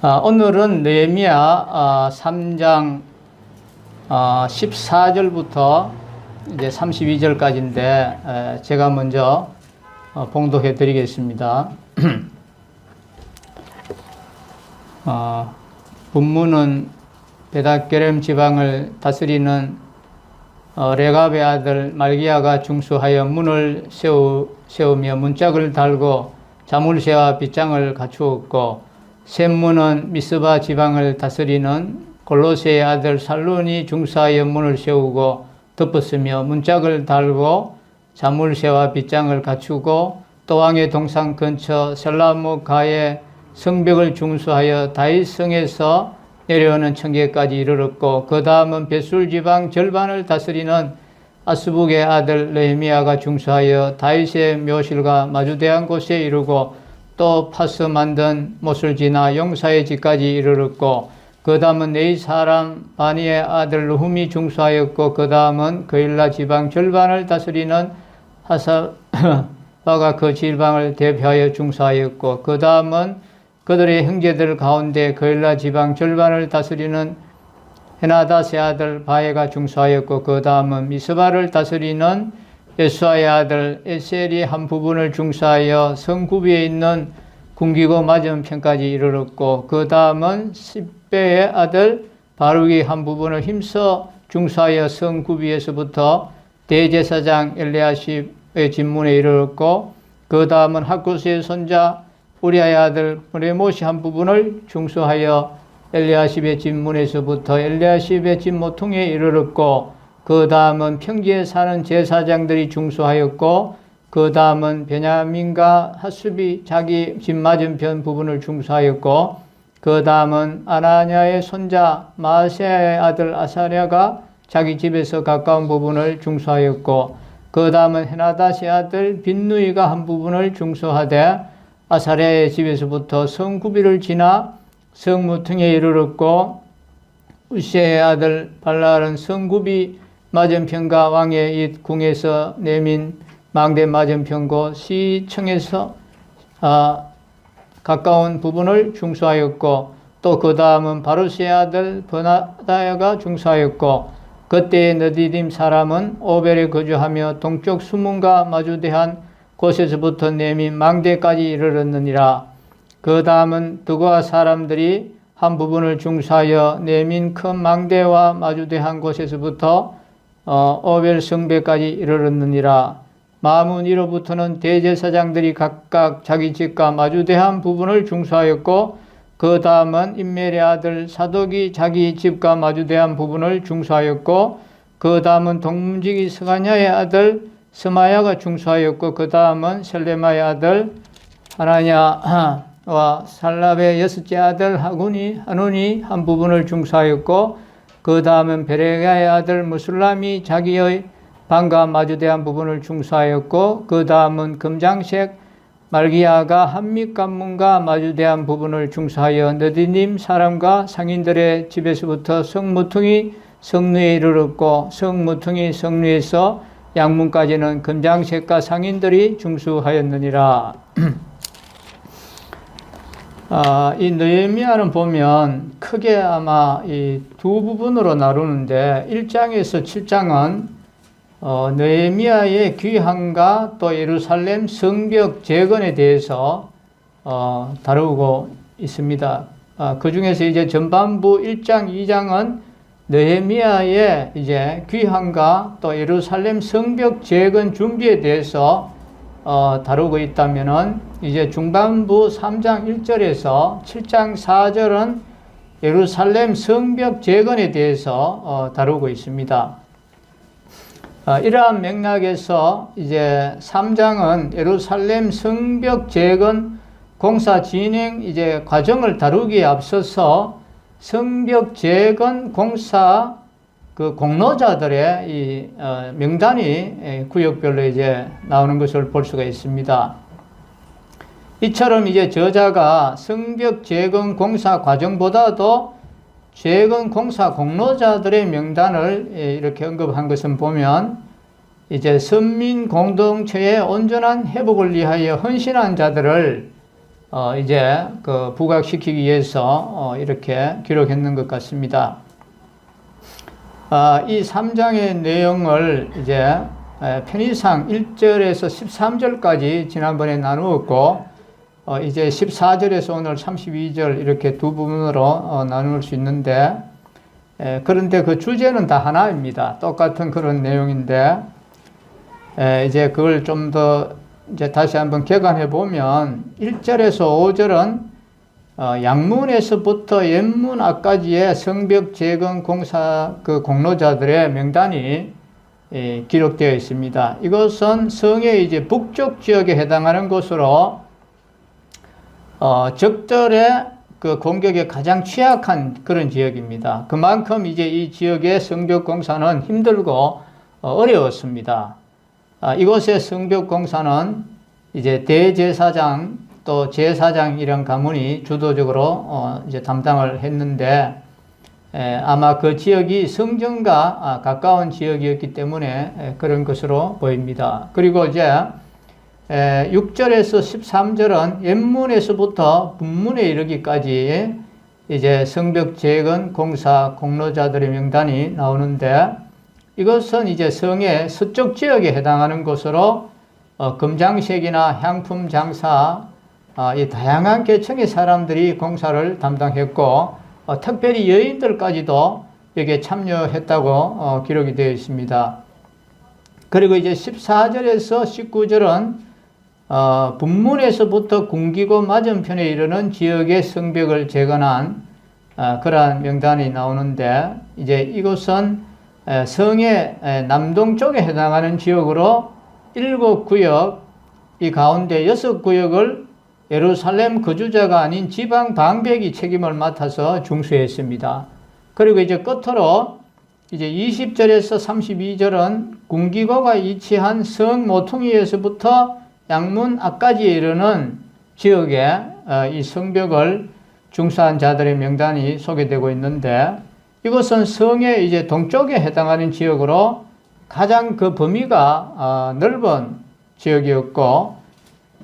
오늘은 느헤미야 3장 14절부터 이제 32절까지인데 제가 먼저 봉독해 드리겠습니다. 본문은 베닷게렘 지방을 다스리는 레갑의 아들 말기야가 중수하여 문을 세우며 문짝을 달고 자물쇠와 빗장을 갖추었고, 샘문은 미스바 지방을 다스리는 골로새의 아들 살룬이 중수하여 문을 세우고 덮었으며 문짝을 달고 자물쇠와 빗장을 갖추고, 또 왕의 동상 근처 셀라무가의 성벽을 중수하여 다윗성에서 내려오는 청계까지 이르렀고, 그 다음은 벳술 지방 절반을 다스리는 아스북의 아들 느헤미야가 중수하여 다윗의 묘실과 마주대한 곳에 이르고, 또 파스 만든 못을 지나 용사의 집까지 이르렀고, 그 다음은 네이 사람 바니의 아들 르훔이 중수하였고, 그 다음은 그일라 지방 절반을 다스리는 하사바가 그 지방을 대표하여 중수하였고, 그 다음은 그들의 형제들 가운데 그일라 지방 절반을 다스리는 헤나닷의 아들 바에가 중수하였고, 그 다음은 미스바를 다스리는 예수아의 아들 에셀이 한 부분을 중수하여 성구비에 있는 궁기고 맞은편까지 이르렀고, 그 다음은 십배의 아들 바룩이 한 부분을 힘써 중수하여 성구비에서부터 대제사장 엘리야십의 집문에 이르렀고, 그 다음은 학구스의 손자 우리아의 아들 브레못이 한 부분을 중수하여 엘리야십의 집문에서부터 엘리야십의 집 모퉁이에 이르렀고, 그 다음은 평지에 사는 제사장들이 중수하였고, 그 다음은 베냐민과 하수비 자기 집 맞은편 부분을 중수하였고, 그 다음은 아나냐의 손자 마아세야의 아들 아사랴가 자기 집에서 가까운 부분을 중수하였고, 그 다음은 헤나닷의 아들 빈누이가 한 부분을 중수하되 아사랴의 집에서부터 성구비를 지나 성무퉁에 이르렀고, 우시의 아들 발랄은 성구비 맞은편과 왕의 이 궁에서 내민 망대 맞은편고 시청에서 가까운 부분을 중수하였고, 또 그 다음은 바루스의 아들 버나다야가 중수하였고, 그때의 느디딤 사람은 오벨에 거주하며 동쪽 수문과 마주대한 곳에서부터 내민 망대까지 이르렀느니라. 그 다음은 드고아 사람들이 한 부분을 중수하여 내민 큰 망대와 마주대한 곳에서부터 오벨 성배까지 이르렀느니라. 마문 이로부터는 대제사장들이 각각 자기 집과 마주대한 부분을 중수하였고, 그 다음은 임멜의 아들 사독이 자기 집과 마주대한 부분을 중수하였고, 그 다음은 동문지기 스가냐의 아들 스마야가 중수하였고, 그 다음은 셀레마의 아들 하나냐와 살랍의 여섯째 아들 한운이 한 부분을 중수하였고, 그 다음은 베레가의 아들 무술람이 자기의 방과 마주대한 부분을 중수하였고, 그 다음은 금장색 말기야가 한밑관문과 마주대한 부분을 중수하여 느디님 사람과 상인들의 집에서부터 성무퉁이 성루에 이르렀고, 성무퉁이 성루에서 양문까지는 금장색과 상인들이 중수하였느니라. 이 느헤미야는 보면 크게 아마 이 두 부분으로 나누는데, 1장에서 7장은 느헤미야의 귀환과 또 예루살렘 성벽 재건에 대해서 다루고 있습니다. 그 중에서 이제 전반부 1장, 2장은 느헤미야의 이제 귀환과 또 예루살렘 성벽 재건 준비에 대해서 다루고 있다면은, 이제 중반부 3장 1절에서 7장 4절은 예루살렘 성벽 재건에 대해서 다루고 있습니다. 이러한 맥락에서 이제 3장은 예루살렘 성벽 재건 공사 진행 이제 과정을 다루기에 앞서서 성벽 재건 공사 그 공로자들의 이 명단이 구역별로 이제 나오는 것을 볼 수가 있습니다. 이처럼 이제 저자가 성벽 재건 공사 과정보다도 재건 공사 공로자들의 명단을 이렇게 언급한 것은 보면, 이제 선민 공동체의 온전한 회복을 위하여 헌신한 자들을 이제 그 부각시키기 위해서 이렇게 기록했는 것 같습니다. 이 3장의 내용을 이제 편의상 1절에서 13절까지 지난번에 나누었고, 이제 14절에서 오늘 32절 이렇게 두 부분으로 나눌 수 있는데, 그런데 그 주제는 다 하나입니다. 똑같은 그런 내용인데, 이제 그걸 좀 더 이제 다시 한번 개관해 보면 1절에서 5절은 양문에서부터 옛문 앞까지의 성벽 재건 공사 그 공로자들의 명단이 기록되어 있습니다. 이것은 성의 이제 북쪽 지역에 해당하는 곳으로 적들의 그 공격에 가장 취약한 그런 지역입니다. 그만큼 이제 이 지역의 성벽 공사는 힘들고 어려웠습니다. 이곳의 성벽 공사는 이제 대제사장 또 제사장 이런 가문이 주도적으로 이제 담당을 했는데, 아마 그 지역이 성전과 가까운 지역이었기 때문에 그런 것으로 보입니다. 그리고 이제 6절에서 13절은 옛문에서부터 분문에 이르기까지 이제 성벽 재건 공사 공로자들의 명단이 나오는데, 이것은 이제 성의 서쪽 지역에 해당하는 곳으로 금장색이나 향품 장사, 이 다양한 계층의 사람들이 공사를 담당했고, 특별히 여인들까지도 여기에 참여했다고 기록이 되어 있습니다. 그리고 이제 14절에서 19절은 분문에서부터 궁기고 맞은편에 이르는 지역의 성벽을 재건한 그러한 명단이 나오는데, 이제 이곳은 성의 남동쪽에 해당하는 지역으로 7구역, 이 가운데 6구역을 예루살렘 거주자가 아닌 지방 방백이 책임을 맡아서 중수했습니다. 그리고 이제 끝으로 이제 20절에서 32절은 궁기고가 위치한 성 모퉁이에서부터 양문 앞까지 이르는 지역에 이 성벽을 중수한 자들의 명단이 소개되고 있는데, 이것은 성의 이제 동쪽에 해당하는 지역으로 가장 그 범위가 넓은 지역이었고,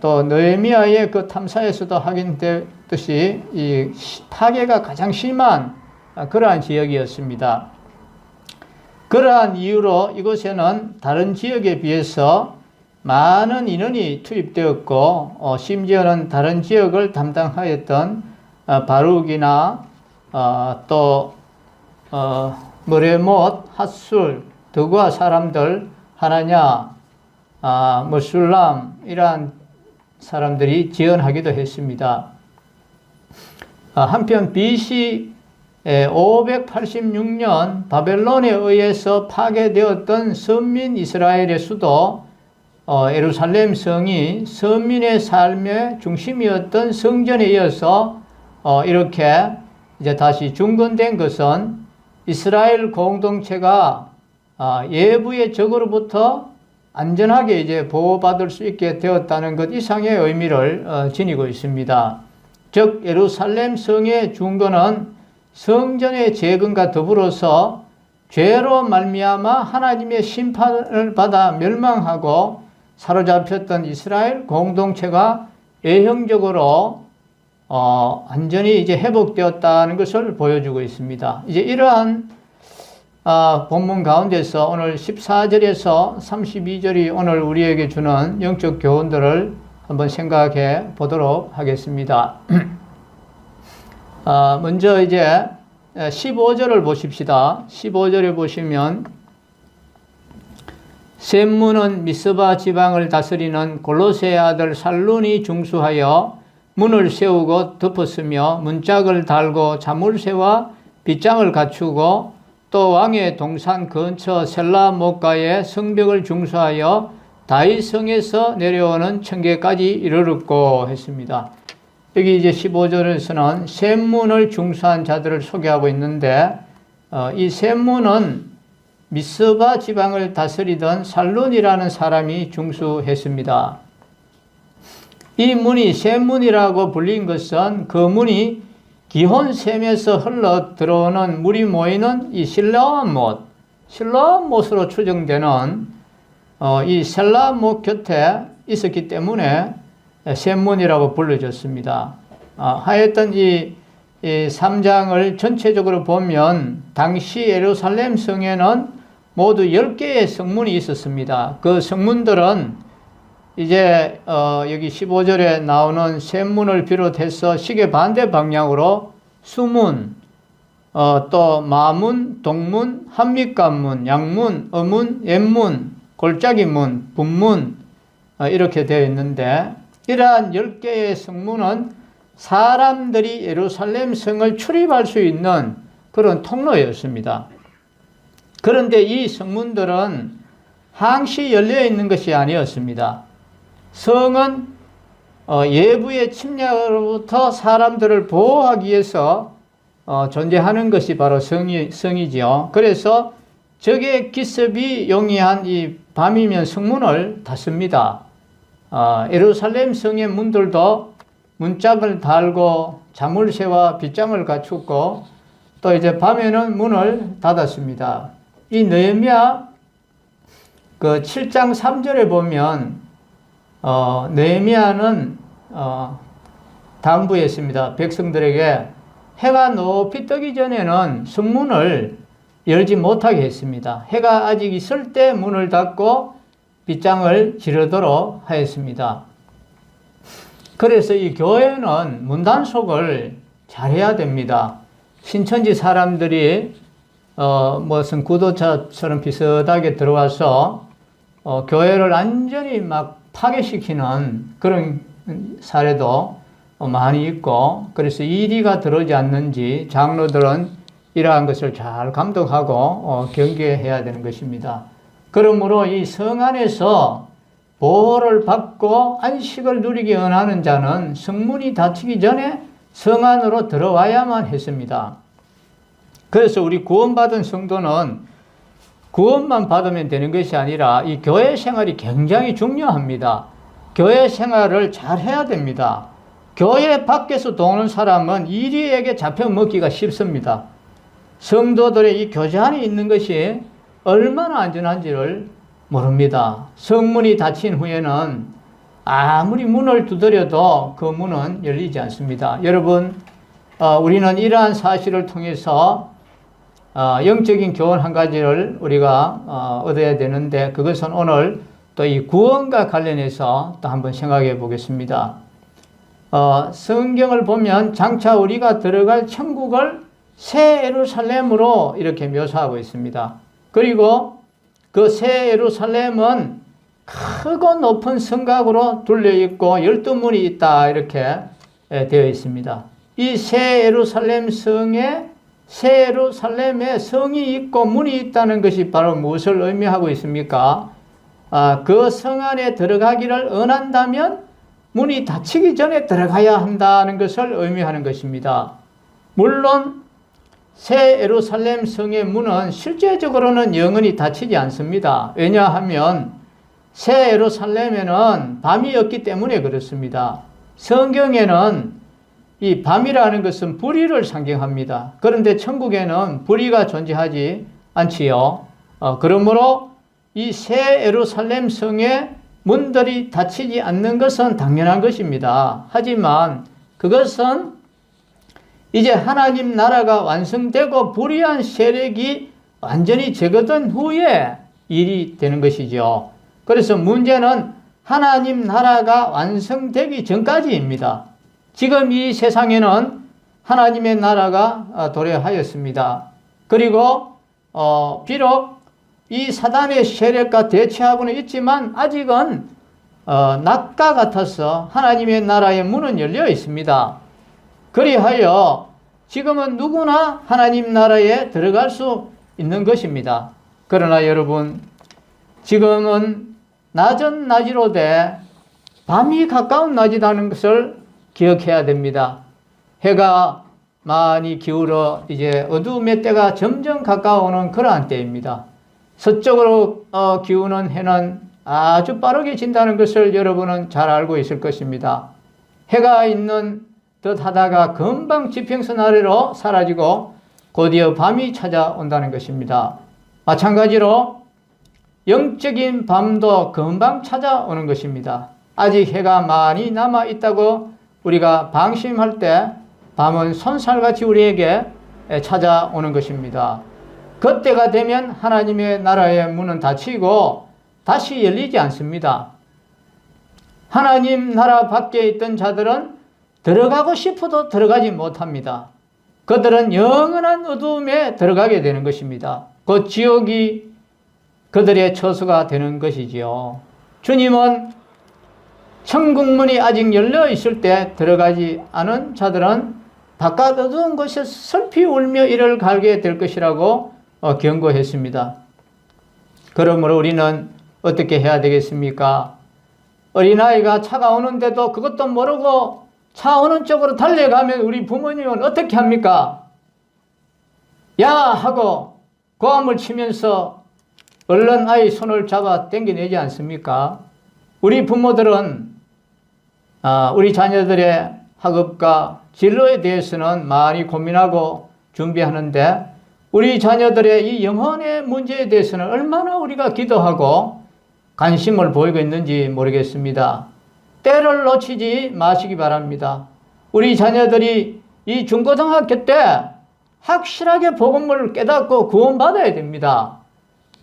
또 느헤미야의 그 탐사에서도 확인됐듯이 이 파괴가 가장 심한 그러한 지역이었습니다. 그러한 이유로 이곳에는 다른 지역에 비해서 많은 인원이 투입되었고, 심지어는 다른 지역을 담당하였던 바룩이나 또 머레못, 핫술, 드과 사람들, 하나냐, 머술람 이러한 사람들이 지원하기도 했습니다. 한편 BC 586년 바벨론에 의해서 파괴되었던 선민 이스라엘의 수도 예루살렘 성이 선민의 삶의 중심이었던 성전에 이어서 이렇게 이제 다시 중건된 것은 이스라엘 공동체가 예부의 적으로부터 안전하게 이제 보호받을 수 있게 되었다는 것 이상의 의미를 지니고 있습니다. 즉 예루살렘 성의 중건은 성전의 재건과 더불어서 죄로 말미암아 하나님의 심판을 받아 멸망하고 사로잡혔던 이스라엘 공동체가 예형적으로 완전히 이제 회복되었다는 것을 보여주고 있습니다. 이제 이러한 본문 가운데서 오늘 14절에서 32절이 오늘 우리에게 주는 영적 교훈들을 한번 생각해 보도록 하겠습니다. 먼저 이제 15절을 보십시다. 15절에 보시면 셈문은 미스바 지방을 다스리는 골로새의 아들 살룬이 중수하여 문을 세우고 덮었으며 문짝을 달고 자물쇠와 빗장을 갖추고 또 왕의 동산 근처 셀라 목가에 성벽을 중수하여 다윗성에서 내려오는 청계까지 이르렀고 했습니다. 여기 이제 15절에서는 셈문을 중수한 자들을 소개하고 있는데, 이 셈문은 미스바 지방을 다스리던 살룬이라는 사람이 중수했습니다. 이 문이 셈문이라고 불린 것은 그 문이 기혼샘에서 흘러 들어오는 물이 모이는 이 실라암못으로 추정되는 이 셀라못 곁에 있었기 때문에 샘문이라고 불러졌습니다. 하여튼 이 3장을 전체적으로 보면 당시 예루살렘 성에는 모두 10개의 성문이 있었습니다. 그 성문들은 이제 여기 15절에 나오는 샘문을 비롯해서 시계 반대 방향으로 수문, 또 마문, 동문, 한밑관문, 양문, 어문, 옛문, 골짜기문, 분문 이렇게 되어 있는데, 이러한 10개의 성문은 사람들이 예루살렘 성을 출입할 수 있는 그런 통로였습니다. 그런데 이 성문들은 항시 열려 있는 것이 아니었습니다. 성은 외부의 침략으로부터 사람들을 보호하기 위해서 존재하는 것이 바로 성이지요. 그래서 적의 기습이 용이한 이 밤이면 성문을 닫습니다. 예루살렘 성의 문들도 문짝을 달고 자물쇠와 빗장을 갖추고 또 이제 밤에는 문을 닫았습니다. 이 느헤미야 그 7장 3절에 보면 느헤미야는 당부했습니다. 백성들에게 해가 높이 뜨기 전에는 성문을 열지 못하게 했습니다. 해가 아직 있을 때 문을 닫고 빗장을 지르도록 하였습니다. 그래서 이 교회는 문단속을 잘해야 됩니다. 신천지 사람들이 무슨 구도자처럼 비슷하게 들어와서 교회를 완전히 막 파괴시키는 그런 사례도 많이 있고, 그래서 이리가 들어오지 않는지 장로들은 이러한 것을 잘 감독하고 경계해야 되는 것입니다. 그러므로 이 성 안에서 보호를 받고 안식을 누리기 원하는 자는 성문이 닫히기 전에 성 안으로 들어와야만 했습니다. 그래서 우리 구원받은 성도는 구원만 받으면 되는 것이 아니라 이 교회 생활이 굉장히 중요합니다. 교회 생활을 잘 해야 됩니다. 교회 밖에서 도는 사람은 이리에게 잡혀먹기가 쉽습니다. 성도들의 이 교제 안에 있는 것이 얼마나 안전한지를 모릅니다. 성문이 닫힌 후에는 아무리 문을 두드려도 그 문은 열리지 않습니다. 여러분, 우리는 이러한 사실을 통해서 영적인 교훈 한 가지를 우리가 얻어야 되는데, 그것은 오늘 또 이 구원과 관련해서 또 한번 생각해 보겠습니다. 성경을 보면 장차 우리가 들어갈 천국을 새 예루살렘으로 이렇게 묘사하고 있습니다. 그리고 그 새 예루살렘은 크고 높은 성곽으로 둘러있고 12문이 있다 이렇게 되어 있습니다. 이 새 예루살렘 성에 새 예루살렘에 성이 있고 문이 있다는 것이 바로 무엇을 의미하고 있습니까? 그 성 안에 들어가기를 원한다면 문이 닫히기 전에 들어가야 한다는 것을 의미하는 것입니다. 물론 새 예루살렘 성의 문은 실제적으로는 영원히 닫히지 않습니다. 왜냐하면 새 예루살렘에는 밤이 없기 때문에 그렇습니다. 성경에는 이 밤이라는 것은 불의를 상징합니다. 그런데 천국에는 불의가 존재하지 않지요. 그러므로 이 새 예루살렘 성의 문들이 닫히지 않는 것은 당연한 것입니다. 하지만 그것은 이제 하나님 나라가 완성되고 불의한 세력이 완전히 제거된 후에 일이 되는 것이죠. 그래서 문제는 하나님 나라가 완성되기 전까지입니다. 지금 이 세상에는 하나님의 나라가 도래하였습니다. 그리고 비록 이 사단의 세력과 대치하고는 있지만 아직은 낮과 같아서 하나님의 나라의 문은 열려 있습니다. 그리하여 지금은 누구나 하나님 나라에 들어갈 수 있는 것입니다. 그러나 여러분, 지금은 낮은 낮이로되 밤이 가까운 낮이라는 것을 기억해야 됩니다. 해가 많이 기울어 이제 어두움의 때가 점점 가까워오는 그러한 때입니다. 서쪽으로 기우는 해는 아주 빠르게 진다는 것을 여러분은 잘 알고 있을 것입니다. 해가 있는 듯 하다가 금방 지평선 아래로 사라지고 곧이어 밤이 찾아온다는 것입니다. 마찬가지로 영적인 밤도 금방 찾아오는 것입니다. 아직 해가 많이 남아 있다고 우리가 방심할 때 밤은 손살같이 우리에게 찾아오는 것입니다. 그때가 되면 하나님의 나라의 문은 닫히고 다시 열리지 않습니다. 하나님 나라 밖에 있던 자들은 들어가고 싶어도 들어가지 못합니다. 그들은 영원한 어두움에 들어가게 되는 것입니다. 그 지옥이 그들의 처소가 되는 것이지요. 주님은 천국문이 아직 열려 있을 때 들어가지 않은 자들은 바깥 어두운 곳에서 슬피 울며 이를 갈게 될 것이라고 경고했습니다. 그러므로 우리는 어떻게 해야 되겠습니까? 어린아이가 차가 오는데도 그것도 모르고 차 오는 쪽으로 달려가면 우리 부모님은 어떻게 합니까? 야! 하고 고함을 치면서 얼른 아이 손을 잡아 당겨내지 않습니까? 우리 부모들은 우리 자녀들의 학업과 진로에 대해서는 많이 고민하고 준비하는데 우리 자녀들의 이 영혼의 문제에 대해서는 얼마나 우리가 기도하고 관심을 보이고 있는지 모르겠습니다. 때를 놓치지 마시기 바랍니다. 우리 자녀들이 이 중고등학교 때 확실하게 복음을 깨닫고 구원받아야 됩니다.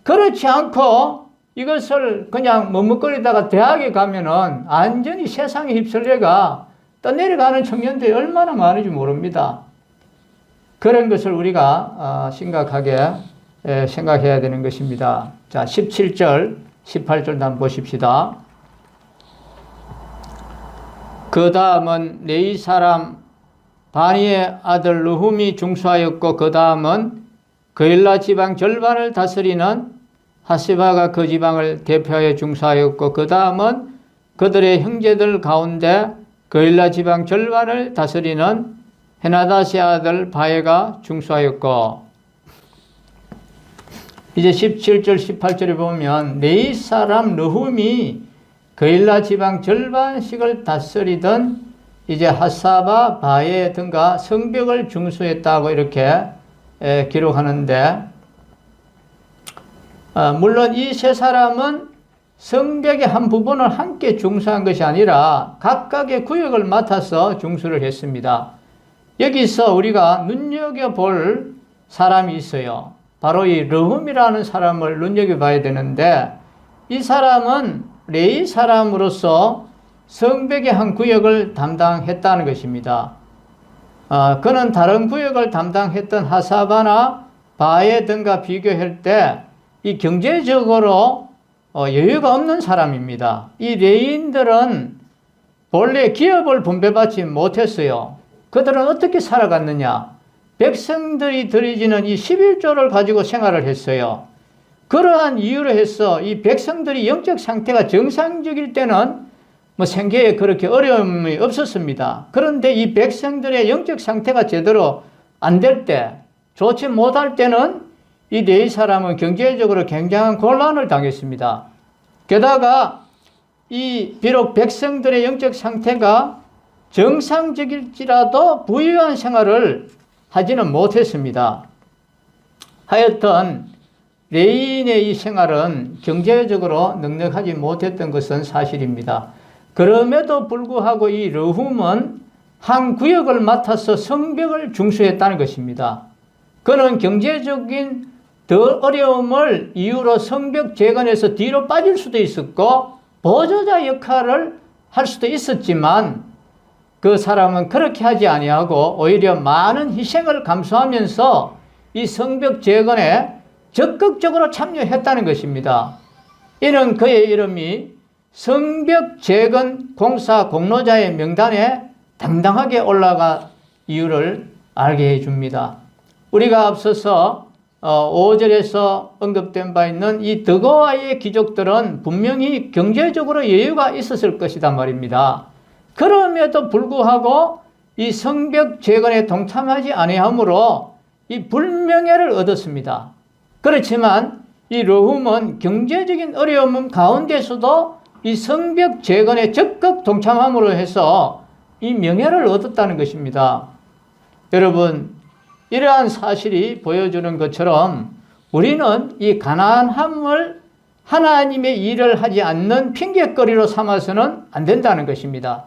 그렇지 않고 이것을 그냥 머뭇거리다가 대학에 가면은 완전히 세상에 휩쓸려가 떠내려가는 청년들이 얼마나 많은지 모릅니다. 그런 것을 우리가 심각하게 생각해야 되는 것입니다. 자, 17절, 18절 한번 보십시다. 그 다음은 레위 사람 바니의 아들 르훔이 중수하였고 그 다음은 그일라 지방 절반을 다스리는 하세바가 그 지방을 대표하여 중수하였고 그 다음은 그들의 형제들 가운데 그일라 지방 절반을 다스리는 헤나다스의 아들 바에가 중수하였고, 이제 17절 18절에 보면 레위 사람 르훔이 그일라 지방 절반씩을 다스리던 이제 하사바 바에 등가 성벽을 중수했다고 이렇게 기록하는데, 물론 이 세 사람은 성벽의 한 부분을 함께 중수한 것이 아니라 각각의 구역을 맡아서 중수를 했습니다. 여기서 우리가 눈여겨볼 사람이 있어요. 바로 이 르훔이라는 사람을 눈여겨봐야 되는데, 이 사람은 레위 사람으로서 성벽의 한 구역을 담당했다는 것입니다. 그는 다른 구역을 담당했던 하사바나 바에 등과 비교할 때 이 경제적으로 여유가 없는 사람입니다. 이 레위인들은 본래 기업을 분배받지 못했어요. 그들은 어떻게 살아갔느냐? 백성들이 드리지는 이 11조를 가지고 생활을 했어요. 그러한 이유로 해서 이 백성들이 영적 상태가 정상적일 때는 생계에 그렇게 어려움이 없었습니다. 그런데 이 백성들의 영적 상태가 제대로 안 될 때, 좋지 못할 때는 이 레위 사람은 경제적으로 굉장한 곤란을 당했습니다. 게다가 비록 백성들의 영적 상태가 정상적일지라도 부유한 생활을 하지는 못했습니다. 하여튼 레위인의 이 생활은 경제적으로 넉넉하지 못했던 것은 사실입니다. 그럼에도 불구하고 이 르훔은 한 구역을 맡아서 성벽을 중수했다는 것입니다. 그는 경제적인 더 어려움을 이유로 성벽 재건에서 뒤로 빠질 수도 있었고 보조자 역할을 할 수도 있었지만 그 사람은 그렇게 하지 아니하고 오히려 많은 희생을 감수하면서 이 성벽 재건에 적극적으로 참여했다는 것입니다. 이는 그의 이름이 성벽 재건 공사 공로자의 명단에 당당하게 올라가 이유를 알게 해줍니다. 우리가 앞서서 5절에서 언급된 바 있는 이 드고아의 귀족들은 분명히 경제적으로 여유가 있었을 것이다 말입니다. 그럼에도 불구하고 이 성벽 재건에 동참하지 아니하므로 이 불명예를 얻었습니다. 그렇지만 이 르훔은 경제적인 어려움 가운데서도 이 성벽 재건에 적극 동참함으로 해서 이 명예를 얻었다는 것입니다. 여러분, 이러한 사실이 보여주는 것처럼 우리는 이 가난함을 하나님의 일을 하지 않는 핑계거리로 삼아서는 안 된다는 것입니다.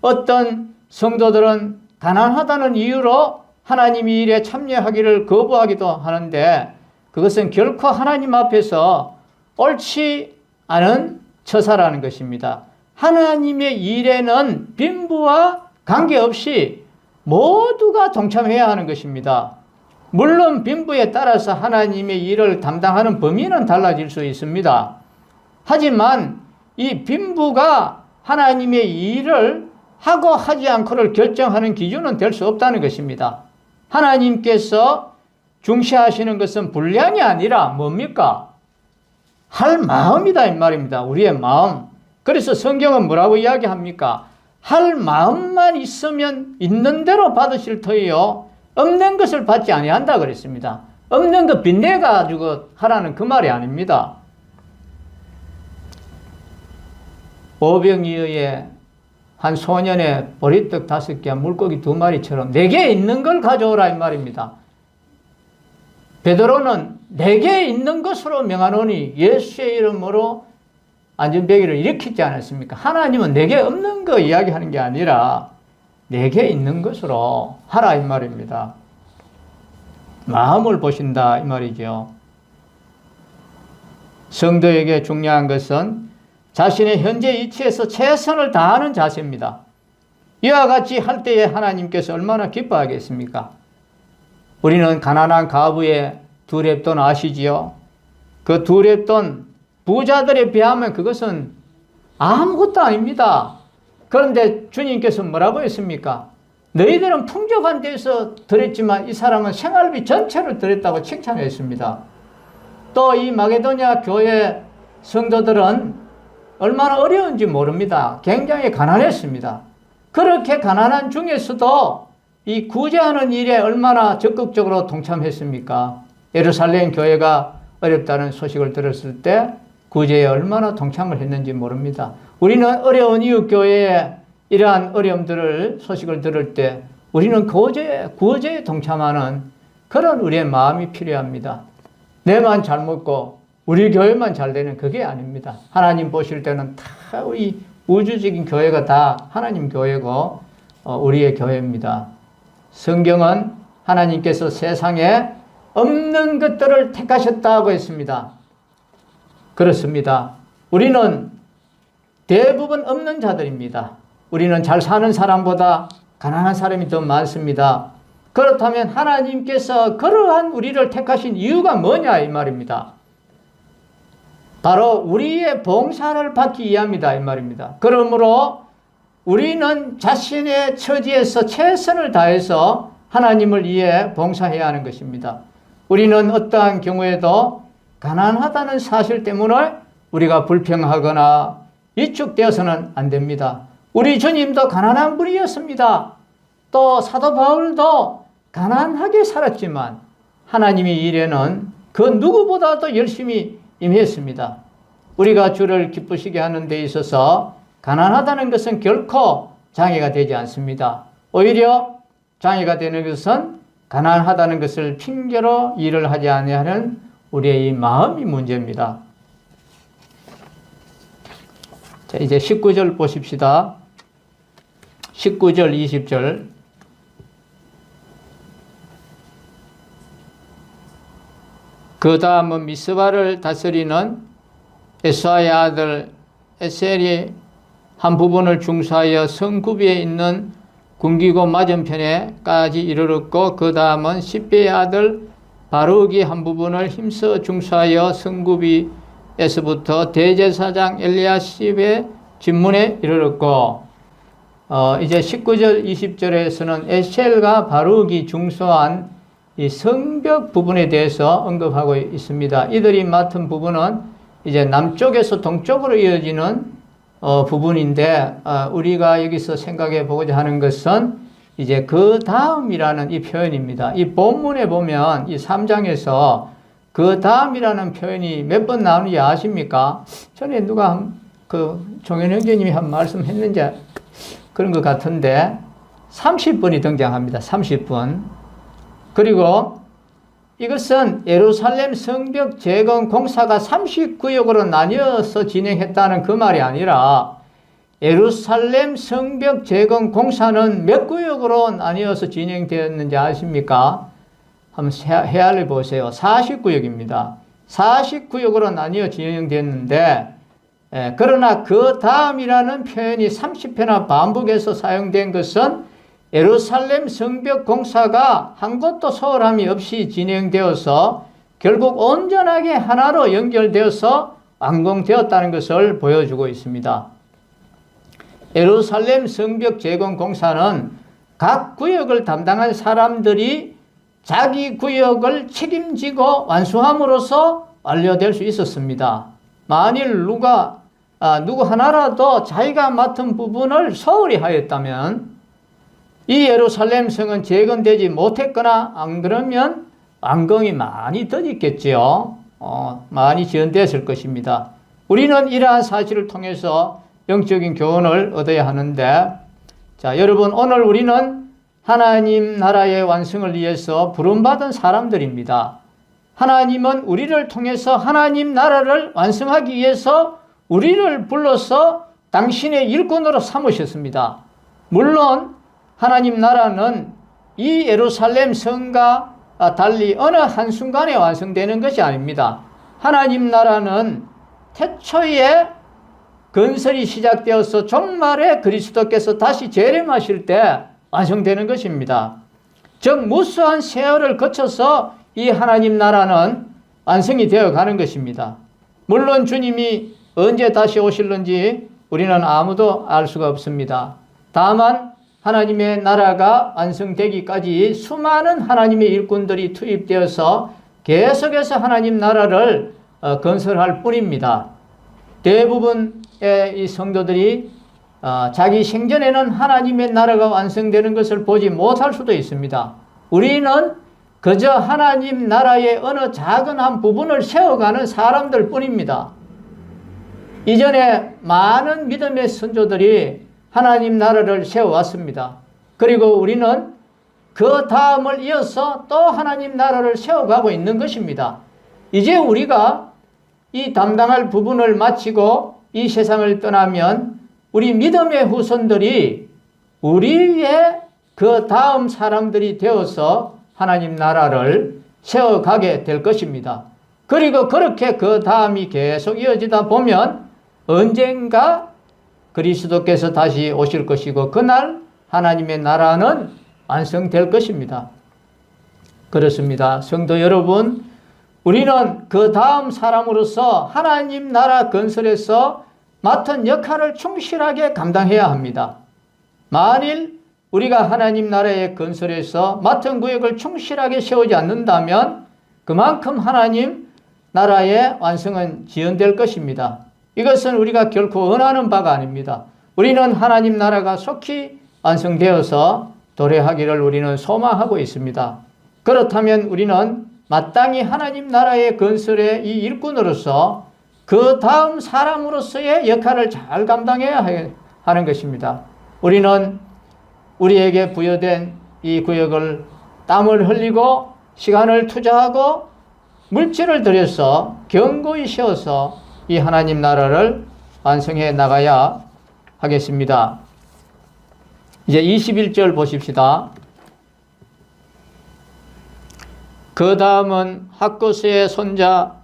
어떤 성도들은 가난하다는 이유로 하나님의 일에 참여하기를 거부하기도 하는데 그것은 결코 하나님 앞에서 옳지 않은 처사라는 것입니다. 하나님의 일에는 빈부와 관계없이 모두가 동참해야 하는 것입니다. 물론 빈부에 따라서 하나님의 일을 담당하는 범위는 달라질 수 있습니다. 하지만 이 빈부가 하나님의 일을 하고 하지 않고를 결정하는 기준은 될 수 없다는 것입니다. 하나님께서 중시하시는 것은 분량이 아니라 뭡니까? 할 마음이다 이 말입니다. 우리의 마음. 그래서 성경은 뭐라고 이야기합니까? 할 마음만 있으면 있는 대로 받으실 터이요 없는 것을 받지 아니한다 그랬습니다. 없는 것 빚내 가지고 하라는 그 말이 아닙니다. 오병이어의 한 소년의 보리떡 5개, 물고기 2마리처럼 내게 있는 걸 가져오라 이 말입니다. 베드로는 내게 있는 것으로 명하노니 예수의 이름으로 안전병기를 일으키지 않았습니까? 하나님은 내게 없는 거 이야기하는 게 아니라 내게 있는 것으로 하라 이 말입니다. 마음을 보신다 이 말이죠. 성도에게 중요한 것은 자신의 현재 위치에서 최선을 다하는 자세입니다. 이와 같이 할 때에 하나님께서 얼마나 기뻐하겠습니까? 우리는 가난한 과부의 2렙돈 아시지요? 그 2렙돈 부자들에 비하면 그것은 아무것도 아닙니다. 그런데 주님께서 뭐라고 했습니까? 너희들은 풍족한 데서 드렸지만 이 사람은 생활비 전체를 드렸다고 칭찬했습니다. 또 이 마게도냐 교회 성도들은 얼마나 어려운지 모릅니다. 굉장히 가난했습니다. 그렇게 가난한 중에서도 이 구제하는 일에 얼마나 적극적으로 동참했습니까? 예루살렘 교회가 어렵다는 소식을 들었을 때 구제에 얼마나 동참을 했는지 모릅니다. 우리는 어려운 이웃 교회에 이러한 어려움들을 소식을 들을 때 우리는 구제에 동참하는 그런 우리의 마음이 필요합니다. 내만 잘 먹고 우리 교회만 잘 되는 그게 아닙니다. 하나님 보실 때는 다 우리 우주적인 교회가 다 하나님 교회고 우리의 교회입니다. 성경은 하나님께서 세상에 없는 것들을 택하셨다고 했습니다. 그렇습니다. 우리는 대부분 없는 자들입니다. 우리는 잘 사는 사람보다 가난한 사람이 더 많습니다. 그렇다면 하나님께서 그러한 우리를 택하신 이유가 뭐냐 이 말입니다. 바로 우리의 봉사를 받기 위함이다 이 말입니다. 그러므로 우리는 자신의 처지에서 최선을 다해서 하나님을 위해 봉사해야 하는 것입니다. 우리는 어떠한 경우에도 가난하다는 사실 때문에 우리가 불평하거나 위축되어서는 안 됩니다. 우리 주님도 가난한 분이었습니다. 또 사도 바울도 가난하게 살았지만 하나님의 일에는 그 누구보다도 열심히 임했습니다. 우리가 주를 기쁘시게 하는 데 있어서 가난하다는 것은 결코 장애가 되지 않습니다. 오히려 장애가 되는 것은 가난하다는 것을 핑계로 일을 하지 아니하는 우리의 이 마음이 문제입니다. 자, 이제 19절 보십시다. 19절, 20절. 그 다음은 미스바를 다스리는 에사의 아들 에셀이 한 부분을 중수하여 성구비에 있는 군기고 맞은편에까지 이르렀고, 그 다음은 십배의 아들 바룩이 한 부분을 힘써 중수하여 성구비에서부터 대제사장 엘리야십의 진문에 이르렀고, 이제 19절 20절에서는 에셀과 바룩이 중수한 이 성벽 부분에 대해서 언급하고 있습니다. 이들이 맡은 부분은 이제 남쪽에서 동쪽으로 이어지는 부분인데, 우리가 여기서 생각해 보고자 하는 것은 이제 그 다음이라는 이 표현입니다. 이 본문에 보면 이 3장에서 그 다음이라는 표현이 몇 번 나오는지 아십니까? 전에 누가 종현 형제님이 한 말씀 했는지 그런 것 같은데 30번이 등장합니다. 30번. 그리고 이것은 예루살렘 성벽 재건 공사가 30구역으로 나뉘어서 진행했다는 그 말이 아니라 예루살렘 성벽 재건 공사는 몇 구역으로 나뉘어서 진행되었는지 아십니까? 한번 헤아려 보세요. 40구역입니다. 40구역으로 나뉘어 진행됐는데, 그러나 그 다음이라는 표현이 30회나 반복해서 사용된 것은 예루살렘 성벽 공사가 한 곳도 소홀함이 없이 진행되어서 결국 온전하게 하나로 연결되어서 완공되었다는 것을 보여주고 있습니다. 예루살렘 성벽 재건 공사는 각 구역을 담당한 사람들이 자기 구역을 책임지고 완수함으로써 완료될 수 있었습니다. 만일 누구 하나라도 자기가 맡은 부분을 소홀히 하였다면 이 예루살렘 성은 재건되지 못했거나 안 그러면 완공이 많이 더디겠지요. 많이 지연됐을 것입니다. 우리는 이러한 사실을 통해서 영적인 교훈을 얻어야 하는데, 자, 여러분, 오늘 우리는 하나님 나라의 완성을 위해서 부름받은 사람들입니다. 하나님은 우리를 통해서 하나님 나라를 완성하기 위해서 우리를 불러서 당신의 일꾼으로 삼으셨습니다. 물론 하나님 나라는 이 예루살렘 성과 달리 어느 한순간에 완성되는 것이 아닙니다. 하나님 나라는 태초에 건설이 시작되어서 종말에 그리스도께서 다시 재림하실 때 완성되는 것입니다. 즉 무수한 세월을 거쳐서 이 하나님 나라는 완성이 되어 가는 것입니다. 물론 주님이 언제 다시 오실는지 우리는 아무도 알 수가 없습니다. 다만 하나님의 나라가 완성되기까지 수많은 하나님의 일꾼들이 투입되어서 계속해서 하나님 나라를 건설할 뿐입니다. 대부분의 이 성도들이 자기 생전에는 하나님의 나라가 완성되는 것을 보지 못할 수도 있습니다. 우리는 그저 하나님 나라의 어느 작은 한 부분을 세워가는 사람들 뿐입니다. 이전에 많은 믿음의 선조들이 하나님 나라를 세워왔습니다. 그리고 우리는 그 다음을 이어서 또 하나님 나라를 세워가고 있는 것입니다. 이제 우리가 이 담당할 부분을 마치고 이 세상을 떠나면 우리 믿음의 후손들이 우리의 그 다음 사람들이 되어서 하나님 나라를 세워가게 될 것입니다. 그리고 그렇게 그 다음이 계속 이어지다 보면 언젠가 그리스도께서 다시 오실 것이고 그날 하나님의 나라는 완성될 것입니다. 그렇습니다. 성도 여러분, 우리는 그 다음 사람으로서 하나님 나라 건설에서 맡은 역할을 충실하게 감당해야 합니다. 만일 우리가 하나님 나라의 건설에서 맡은 구역을 충실하게 세우지 않는다면 그만큼 하나님 나라의 완성은 지연될 것입니다. 이것은 우리가 결코 원하는 바가 아닙니다. 우리는 하나님 나라가 속히 완성되어서 도래하기를 우리는 소망하고 있습니다. 그렇다면 우리는 마땅히 하나님 나라의 건설의 이 일꾼으로서 그 다음 사람으로서의 역할을 잘 감당해야 하는 것입니다. 우리는 우리에게 부여된 이 구역을 땀을 흘리고 시간을 투자하고 물질을 들여서 견고히 세워서 이 하나님 나라를 완성해 나가야 하겠습니다. 이제 21절 보십시다. 그 다음은 학고스의 손자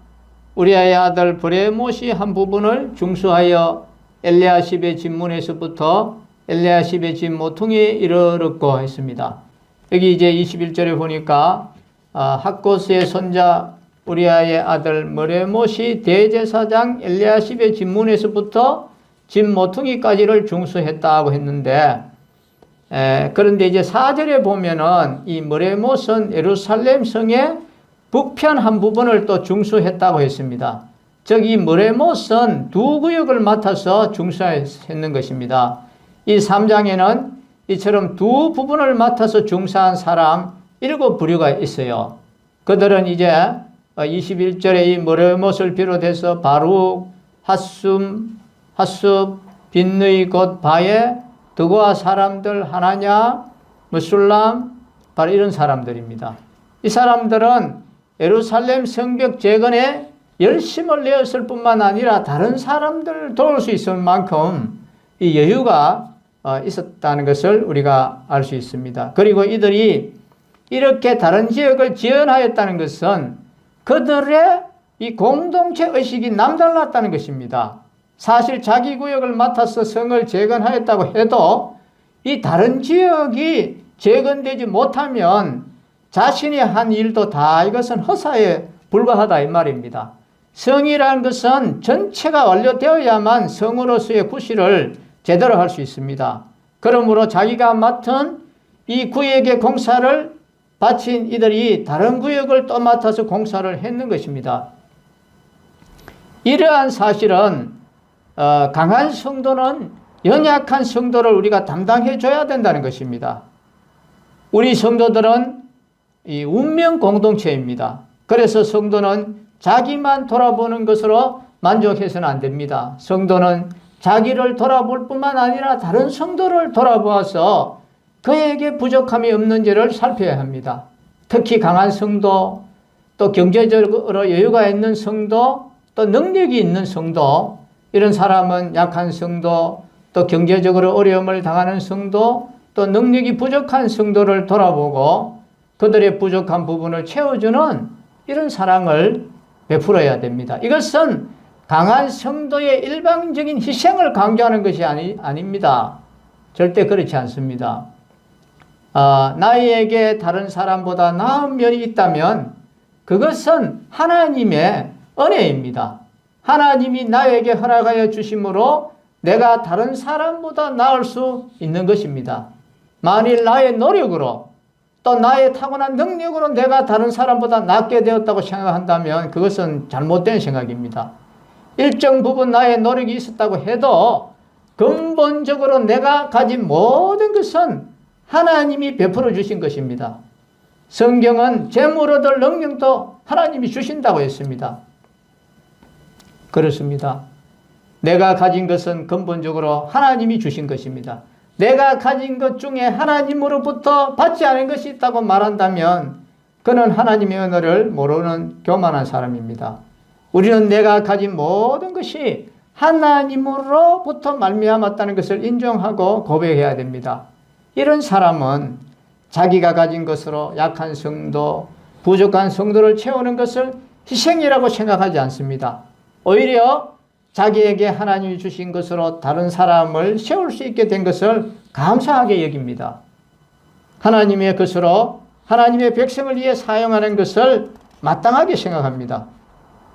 우리아의 아들 브레못이 한 부분을 중수하여 엘리야십의 집문에서부터 엘리야십의 집 모퉁이에 이르렀고 했습니다. 여기 이제 21절에 보니까 학고스의 손자 우리아의 아들 브레못이 대제사장 엘리야십의 집문에서부터 집 모퉁이까지를 중수했다고 했는데, 그런데 이제 4절에 보면은 이 브레못은 예루살렘 성의 북편 한 부분을 또 중수했다고 했습니다. 즉 이 브레못은 두 구역을 맡아서 중수했는 것입니다. 이 3장에는 이처럼 두 부분을 맡아서 중수한 사람 7부류가 있어요. 그들은 이제 21절에 이 브레못을 비롯해서 바룩, 하숲, 빈느이 곧 바에, 드고아 사람들, 하나냐, 무술람, 바로 이런 사람들입니다. 이 사람들은 예루살렘 성벽 재건에 열심을 내었을 뿐만 아니라 다른 사람들을 도울 수 있을 만큼 이 여유가 있었다는 것을 우리가 알 수 있습니다. 그리고 이들이 이렇게 다른 지역을 지원하였다는 것은 그들의 이 공동체 의식이 남달랐다는 것입니다. 사실 자기 구역을 맡아서 성을 재건하였다고 해도 이 다른 지역이 재건되지 못하면 자신이 한 일도 다 이것은 허사에 불과하다 이 말입니다. 성이라는 것은 전체가 완료되어야만 성으로서의 구실을 제대로 할 수 있습니다. 그러므로 자기가 맡은 이 구역의 공사를 바친 이들이 다른 구역을 또 맡아서 공사를 했는 것입니다. 이러한 사실은 강한 성도는 연약한 성도를 우리가 담당해 줘야 된다는 것입니다. 우리 성도들은 이 운명 공동체입니다. 그래서 성도는 자기만 돌아보는 것으로 만족해서는 안 됩니다. 성도는 자기를 돌아볼 뿐만 아니라 다른 성도를 돌아보아서 그에게 부족함이 없는지를 살펴야 합니다. 특히 강한 성도, 또 경제적으로 여유가 있는 성도, 또 능력이 있는 성도, 이런 사람은 약한 성도, 또 경제적으로 어려움을 당하는 성도, 또 능력이 부족한 성도를 돌아보고 그들의 부족한 부분을 채워주는 이런 사랑을 베풀어야 됩니다. 이것은 강한 성도의 일방적인 희생을 강조하는 것이 아닙니다. 절대 그렇지 않습니다. 나에게 다른 사람보다 나은 면이 있다면 그것은 하나님의 은혜입니다. 하나님이 나에게 허락하여 주심으로 내가 다른 사람보다 나을 수 있는 것입니다. 만일 나의 노력으로 또 나의 타고난 능력으로 내가 다른 사람보다 낫게 되었다고 생각한다면 그것은 잘못된 생각입니다. 일정 부분 나의 노력이 있었다고 해도 근본적으로 내가 가진 모든 것은 하나님이 베풀어 주신 것입니다. 성경은 재물 얻을 능력도 하나님이 주신다고 했습니다. 그렇습니다. 내가 가진 것은 근본적으로 하나님이 주신 것입니다. 내가 가진 것 중에 하나님으로부터 받지 않은 것이 있다고 말한다면 그는 하나님의 은혜를 모르는 교만한 사람입니다. 우리는 내가 가진 모든 것이 하나님으로부터 말미암았다는 것을 인정하고 고백해야 됩니다. 이런 사람은 자기가 가진 것으로 약한 성도, 부족한 성도를 채우는 것을 희생이라고 생각하지 않습니다. 오히려 자기에게 하나님이 주신 것으로 다른 사람을 세울 수 있게 된 것을 감사하게 여깁니다. 하나님의 것으로 하나님의 백성을 위해 사용하는 것을 마땅하게 생각합니다.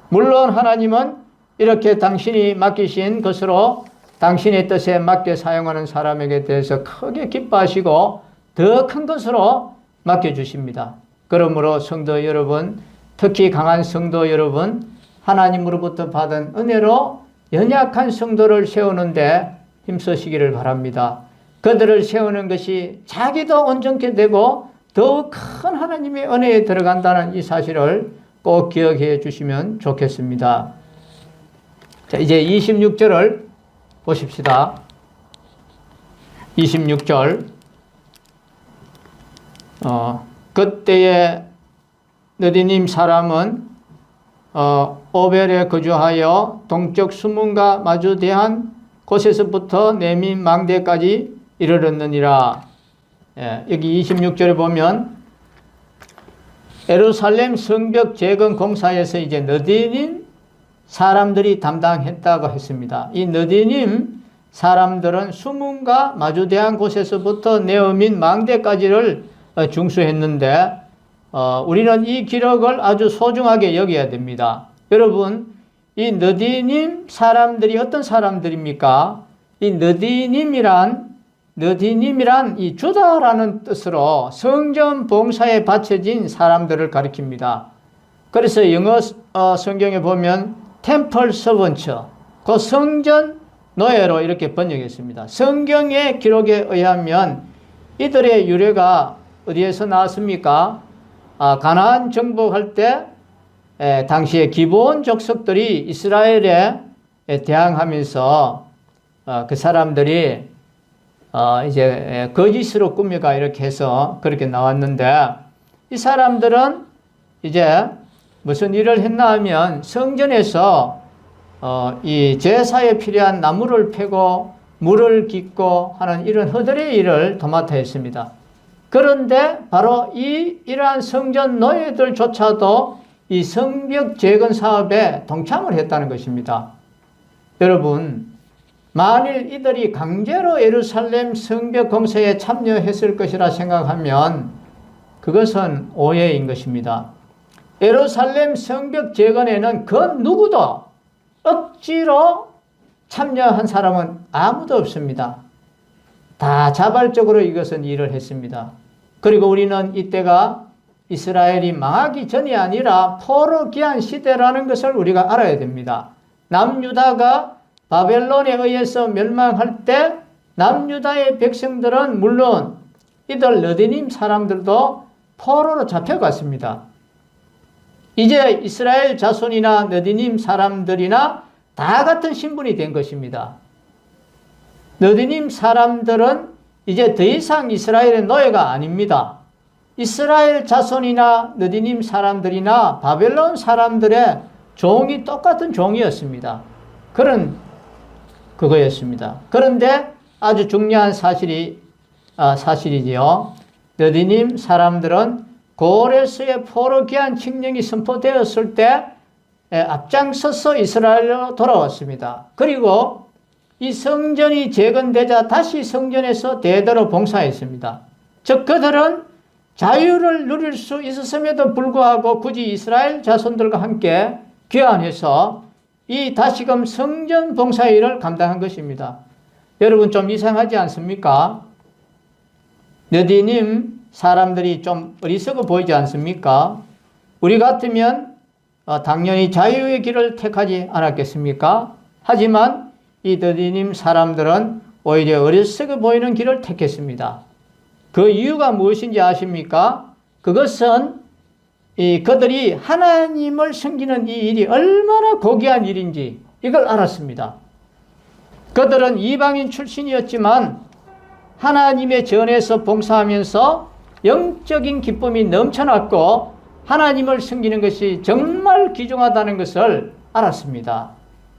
물론 하나님은 이렇게 당신이 맡기신 것으로 당신의 뜻에 맞게 사용하는 사람에게 대해서 크게 기뻐하시고 더 큰 것으로 맡겨주십니다. 그러므로 성도 여러분, 특히 강한 성도 여러분, 하나님으로부터 받은 은혜로 연약한 성도를 세우는데 힘쓰시기를 바랍니다. 그들을 세우는 것이 자기도 온전케 되고 더욱 큰 하나님의 은혜에 들어간다는 이 사실을 꼭 기억해 주시면 좋겠습니다. 자, 이제 26절을 보십시다. 26절. 그때에 느디님 사람은 오벨에 거주하여 동쪽 수문과 마주대한 곳에서부터 네민 망대까지 이르렀느니라. 여기 26절에 보면 예루살렘 성벽 재건 공사에서 이제 느디님 사람들이 담당했다고 했습니다. 이 느디님 사람들은 수문과 마주대한 곳에서부터 네민 망대까지를 중수했는데 우리는 이 기록을 아주 소중하게 여겨야 됩니다. 여러분, 이 느디님 사람들이 어떤 사람들입니까? 이 느디님이란 이 주다라는 뜻으로 성전 봉사에 바쳐진 사람들을 가리킵니다. 그래서 영어 성경에 보면 템플 서번츠, 그 성전 노예로 이렇게 번역했습니다. 성경의 기록에 의하면 이들의 유래가 어디에서 나왔습니까? 가나안 정복할 때 당시에 기브온 족속들이 이스라엘에 대항하면서 그 사람들이 이제 거짓으로 꾸며가 이렇게 해서 그렇게 나왔는데 이 사람들은 이제 무슨 일을 했나 하면 성전에서 이 제사에 필요한 나무를 패고 물을 깃고 하는 이런 허들의 일을 도맡아 했습니다. 그런데 바로 이러한 성전 노예들조차도 이 성벽 재건 사업에 동참을 했다는 것입니다. 여러분, 만일 이들이 강제로 예루살렘 성벽 공사에 참여했을 것이라 생각하면 그것은 오해인 것입니다. 예루살렘 성벽 재건에는 그 누구도 억지로 참여한 사람은 아무도 없습니다. 다 자발적으로 이것은 일을 했습니다. 그리고 우리는 이때가 이스라엘이 망하기 전이 아니라 포로기한 시대라는 것을 우리가 알아야 됩니다. 남유다가 바벨론에 의해서 멸망할 때 남유다의 백성들은 물론 이들 느디님 사람들도 포로로 잡혀갔습니다. 이제 이스라엘 자손이나 느디님 사람들이나 다 같은 신분이 된 것입니다. 느디님 사람들은 이제 더 이상 이스라엘의 노예가 아닙니다. 이스라엘 자손이나 느디님 사람들이나 바벨론 사람들의 종이 똑같은 종이었습니다. 그런 그거였습니다. 그런데 아주 중요한 사실이지요. 느디님 사람들은 고레스의 포로기한 칙령이 선포되었을 때 앞장서서 이스라엘로 돌아왔습니다. 그리고 이 성전이 재건되자 다시 성전에서 대대로 봉사했습니다. 즉 그들은 자유를 누릴 수 있었음에도 불구하고 굳이 이스라엘 자손들과 함께 귀환해서 이 다시금 성전 봉사 일을 감당한 것입니다. 여러분 좀 이상하지 않습니까? 느디님 사람들이 좀 어리석어 보이지 않습니까? 우리 같으면 당연히 자유의 길을 택하지 않았겠습니까? 하지만 이 느디님 사람들은 오히려 어리석어 보이는 길을 택했습니다. 그 이유가 무엇인지 아십니까? 그것은 그들이 하나님을 섬기는 이 일이 얼마나 고귀한 일인지 이걸 알았습니다. 그들은 이방인 출신이었지만 하나님의 전에서 봉사하면서 영적인 기쁨이 넘쳐났고 하나님을 섬기는 것이 정말 귀중하다는 것을 알았습니다.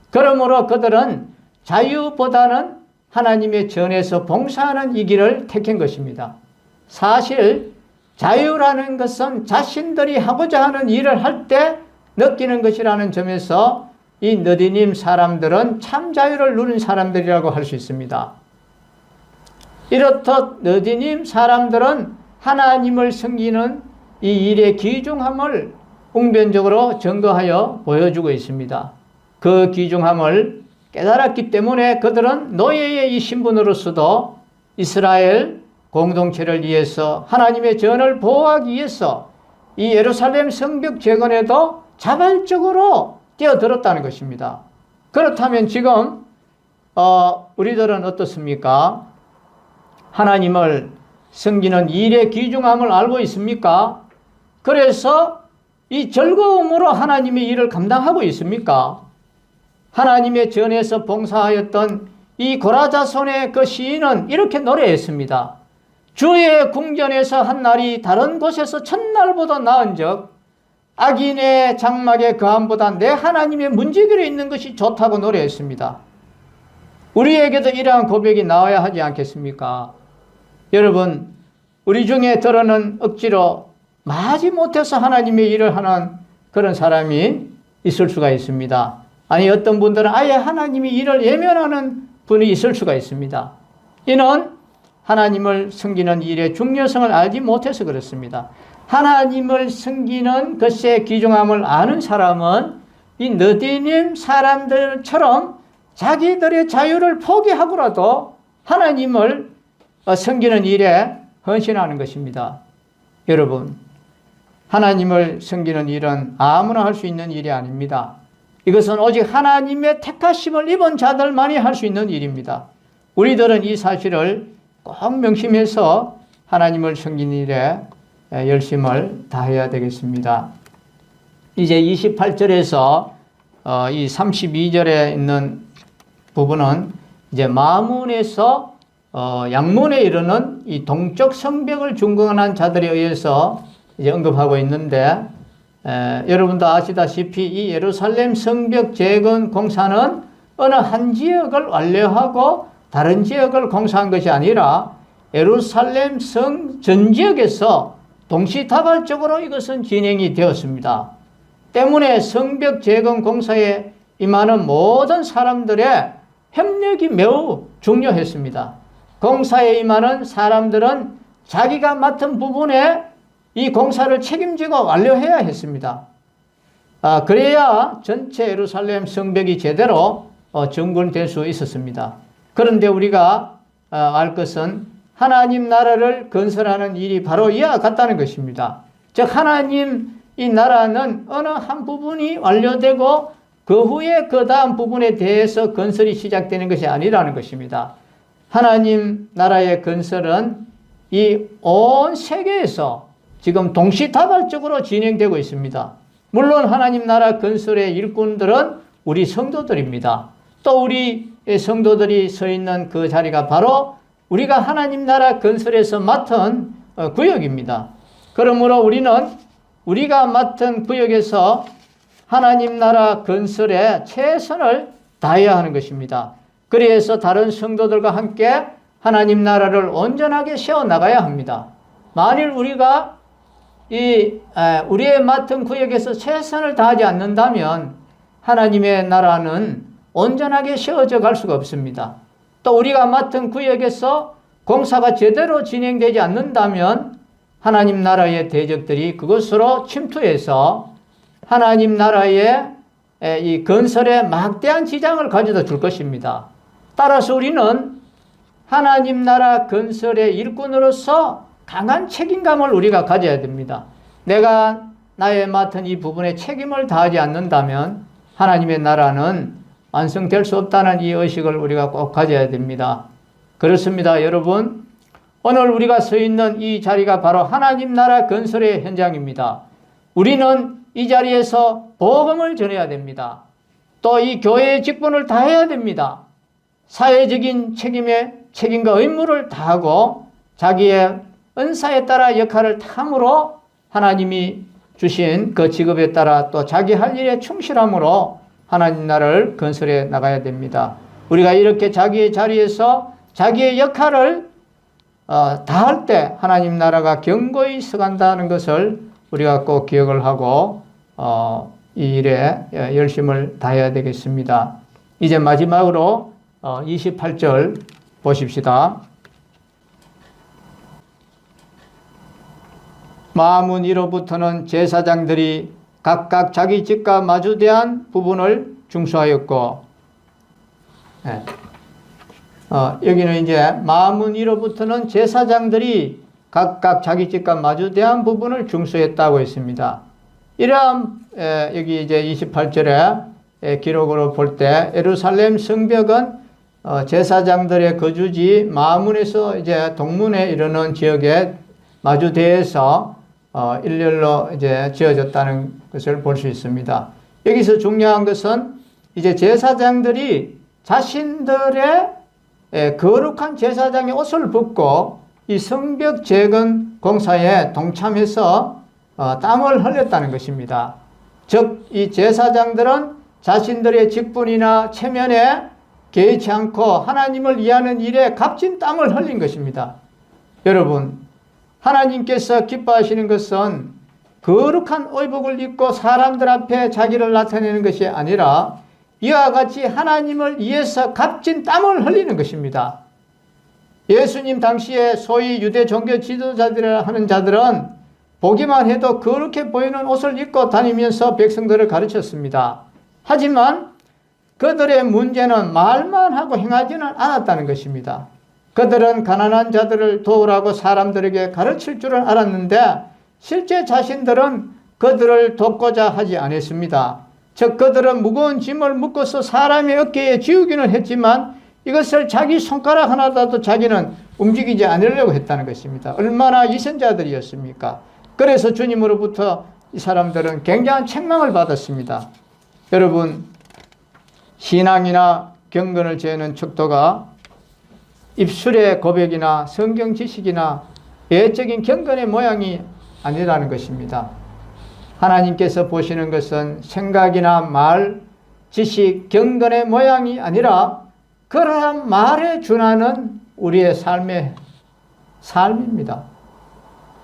그러므로 그들은 자유보다는 하나님의 전에서 봉사하는 이 길을 택한 것입니다. 사실 자유라는 것은 자신들이 하고자 하는 일을 할 때 느끼는 것이라는 점에서 이 느디님 사람들은 참 자유를 누린 사람들이라고 할 수 있습니다. 이렇듯 느디님 사람들은 하나님을 섬기는 이 일의 귀중함을 웅변적으로 증거하여 보여주고 있습니다. 그 귀중함을 깨달았기 때문에 그들은 노예의 이 신분으로서도 이스라엘 공동체를 위해서 하나님의 전을 보호하기 위해서 이 예루살렘 성벽 재건에도 자발적으로 뛰어들었다는 것입니다. 그렇다면 지금 우리들은 어떻습니까? 하나님을 섬기는 일의 귀중함을 알고 있습니까? 그래서 이 즐거움으로 하나님의 일을 감당하고 있습니까? 하나님의 전에서 봉사하였던 이 고라자손의 그 시인은 이렇게 노래했습니다. 주의 궁전에서 한 날이 다른 곳에서 첫날보다 나은즉 악인의 장막의 거함보다 내 하나님의 문지기로 있는 것이 좋다고 노래했습니다. 우리에게도 이러한 고백이 나와야 하지 않겠습니까? 여러분, 우리 중에 들어는 억지로 마지못해서 하나님의 일을 하는 그런 사람이 있을 수가 있습니다. 아니 어떤 분들은 아예 하나님의 일을 예면하는 분이 있을 수가 있습니다. 이는 하나님을 섬기는 일의 중요성을 알지 못해서 그렇습니다. 하나님을 섬기는 것의 귀중함을 아는 사람은 이 느디님 사람들처럼 자기들의 자유를 포기하고라도 하나님을 섬기는 일에 헌신하는 것입니다. 여러분, 하나님을 섬기는 일은 아무나 할 수 있는 일이 아닙니다. 이것은 오직 하나님의 택하심을 입은 자들만이 할 수 있는 일입니다. 우리들은 이 사실을 꼭 명심해서 하나님을 섬기는 일에 열심을 다해야 되겠습니다. 이제 28절에서 이 32절에 있는 부분은 이제 마문에서 양문에 이르는 이 동쪽 성벽을 중건한 자들에 의해서 이제 언급하고 있는데 여러분도 아시다시피 이 예루살렘 성벽 재건 공사는 어느 한 지역을 완료하고 다른 지역을 공사한 것이 아니라 예루살렘 성 전 지역에서 동시다발적으로 이것은 진행이 되었습니다. 때문에 성벽 재건 공사에 임하는 모든 사람들의 협력이 매우 중요했습니다. 공사에 임하는 사람들은 자기가 맡은 부분에 이 공사를 책임지고 완료해야 했습니다. 그래야 전체 예루살렘 성벽이 제대로 점검될 수 있었습니다. 그런데 우리가 알 것은 하나님 나라를 건설하는 일이 바로 이와 같다는 것입니다. 즉 하나님 이 나라는 어느 한 부분이 완료되고 그 후에 그 다음 부분에 대해서 건설이 시작되는 것이 아니라는 것입니다. 하나님 나라의 건설은 이 온 세계에서 지금 동시다발적으로 진행되고 있습니다. 물론 하나님 나라 건설의 일꾼들은 우리 성도들입니다. 또 우리 성도들이 서 있는 그 자리가 바로 우리가 하나님 나라 건설에서 맡은 구역입니다. 그러므로 우리는 우리가 맡은 구역에서 하나님 나라 건설에 최선을 다해야 하는 것입니다. 그래서 다른 성도들과 함께 하나님 나라를 온전하게 세워나가야 합니다. 만일 우리가 우리의 맡은 구역에서 최선을 다하지 않는다면 하나님의 나라는 온전하게 세워져 갈 수가 없습니다. 또 우리가 맡은 구역에서 공사가 제대로 진행되지 않는다면 하나님 나라의 대적들이 그것으로 침투해서 하나님 나라의 이 건설에 막대한 지장을 가져다 줄 것입니다. 따라서 우리는 하나님 나라 건설의 일꾼으로서 강한 책임감을 우리가 가져야 됩니다. 내가 나의 맡은 이 부분에 책임을 다하지 않는다면 하나님의 나라는 완성될 수 없다는 이 의식을 우리가 꼭 가져야 됩니다. 그렇습니다, 여러분. 오늘 우리가 서 있는 이 자리가 바로 하나님 나라 건설의 현장입니다. 우리는 이 자리에서 복음을 전해야 됩니다. 또 이 교회의 직분을 다해야 됩니다. 사회적인 책임과 의무를 다하고 자기의 은사에 따라 역할을 다함으로 하나님이 주신 그 직업에 따라 또 자기 할 일에 충실함으로 하나님 나라를 건설해 나가야 됩니다. 우리가 이렇게 자기의 자리에서 자기의 역할을 다할 때 하나님 나라가 견고히 서간다는 것을 우리가 꼭 기억을 하고 이 일에 열심을 다해야 되겠습니다. 이제 마지막으로 28절 보십시다. 마문 이로부터는 제사장들이 각각 자기 집과 마주대한 부분을 중수하였고, 여기는 이제 마문 이로부터는 제사장들이 각각 자기 집과 마주대한 부분을 중수했다고 했습니다. 이러한 여기 이제 28절에 기록으로 볼 때 예루살렘 성벽은 제사장들의 거주지 마문에서 이제 동문에 이르는 지역에 마주대에서 일렬로 이제 지어졌다는 것을 볼 수 있습니다. 여기서 중요한 것은 이제 제사장들이 자신들의 거룩한 제사장의 옷을 벗고 이 성벽 재건 공사에 동참해서 땀을 흘렸다는 것입니다. 즉, 이 제사장들은 자신들의 직분이나 체면에 개의치 않고 하나님을 위하는 일에 값진 땀을 흘린 것입니다. 여러분, 하나님께서 기뻐하시는 것은 거룩한 의복을 입고 사람들 앞에 자기를 나타내는 것이 아니라 이와 같이 하나님을 위해서 값진 땀을 흘리는 것입니다. 예수님 당시에 소위 유대 종교 지도자들이라 하는 자들은 보기만 해도 그렇게 보이는 옷을 입고 다니면서 백성들을 가르쳤습니다. 하지만 그들의 문제는 말만 하고 행하지는 않았다는 것입니다. 그들은 가난한 자들을 도우라고 사람들에게 가르칠 줄은 알았는데 실제 자신들은 그들을 돕고자 하지 않았습니다. 즉 그들은 무거운 짐을 묶어서 사람의 어깨에 지우기는 했지만 이것을 자기 손가락 하나라도 자기는 움직이지 않으려고 했다는 것입니다. 얼마나 위선자들이었습니까? 그래서 주님으로부터 이 사람들은 굉장한 책망을 받았습니다. 여러분, 신앙이나 경건을 재는 척도가 입술의 고백이나 성경 지식이나 예적인 경건의 모양이 아니라는 것입니다. 하나님께서 보시는 것은 생각이나 말, 지식, 경건의 모양이 아니라 그러한 말에 준하는 우리의 삶입니다.